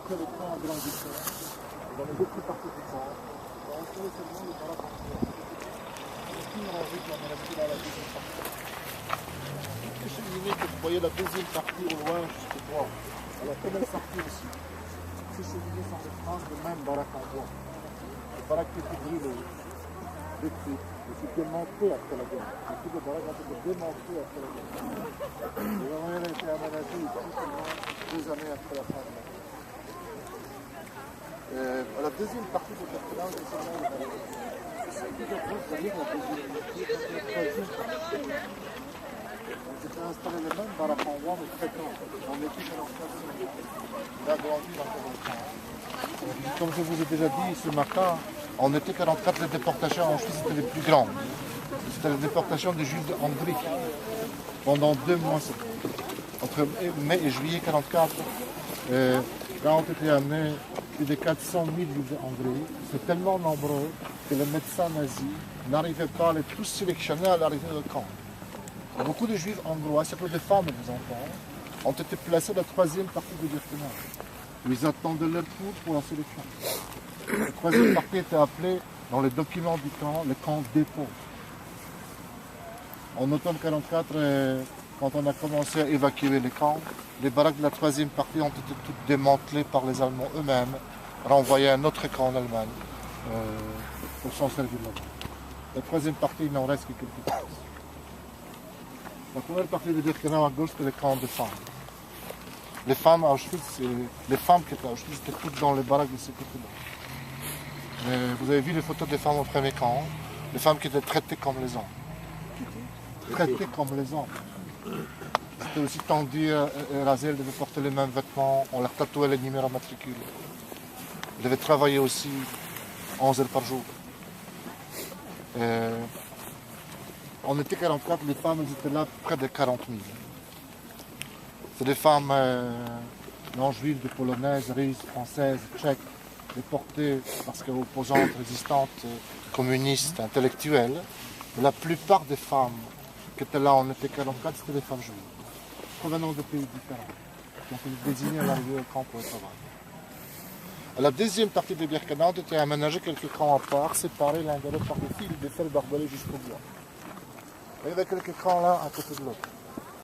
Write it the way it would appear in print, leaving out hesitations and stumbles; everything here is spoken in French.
après les camps agrandissants, dans les autres parties du camp, on va retrouver seulement les baraques en bois. On est plus rangé que la maladie dans la deuxième partie. Toutes les cheminées que vous voyez la deuxième partie au loin jusqu'au droit, elle a très belle sortie aussi. Ces cheminées sont des traces de même baraques en bois. Les baraques qui étaient brûlées, détruites, et c'est démonté après la guerre. Toutes les baraques ont été démontées après la guerre. Les Royaumes ont été aménagés ici seulement 2 années après la fin de la guerre. La deuxième partie de cette plage, c'est celle-là. C'est plus important de dire la deuxième partie, parce que la troisième partie. On s'était installé les mêmes baraques en bois, mais très grands. On était dans la agrandi dans le temps. Comme je vous ai déjà dit ce matin, en été 44, les déportations en Suisse étaient les plus grandes. C'était la déportation des Juifs de Hongrie. Pendant 2 mois, entre mai et juillet 44, quand ont été amenés plus de 400 000 Juifs de Hongrie. C'est tellement nombreux que les médecins nazis n'arrivaient pas à les tous sélectionner à l'arrivée au camp. Beaucoup de Juifs hongrois, surtout des femmes et des enfants, ont été placés dans la 3e partie du Birkenau. Ils attendaient leur tour pour la sélection. La 3e partie était appelée, dans les documents du camp, le camp dépôt. En automne 1944, quand on a commencé à évacuer les camps, les baraques de la 3e partie ont été toutes démantelées par les Allemands eux-mêmes, renvoyées à un autre camp en Allemagne pour s'en servir là-bas. La 3e partie, il n'en reste que quelques choses. La première partie de Birkenau à gauche, c'est le camp de femmes. Les femmes à Auschwitz, les femmes qui étaient à Auschwitz étaient toutes dans les baraques de ce côté-là. Vous avez vu les photos des femmes au premier camp, les femmes qui étaient traitées comme les hommes. Traitées comme les hommes. C'était aussi tendu et rasé, elles devaient porter les mêmes vêtements, on leur tatouait les numéros matricules. Elles devaient travailler aussi 11 heures par jour. En été 1944, les femmes elles étaient là près de 40 000. C'est des femmes non juives, des polonaises, russes, françaises, tchèques, déportées parce qu'opposantes, résistantes, communistes, intellectuelles. Mais la plupart des femmes qui étaient là en été 1944, c'était des femmes juives, provenant de pays différents. Donc elles désignaient à l'arrivée au camp pour le travail. À la deuxième partie de Birkenau, on était aménagé quelques camps à part, séparés l'un de l'autre par des fils de fer barbelés jusqu'au bois. Il y avait quelques camps là à côté de l'autre.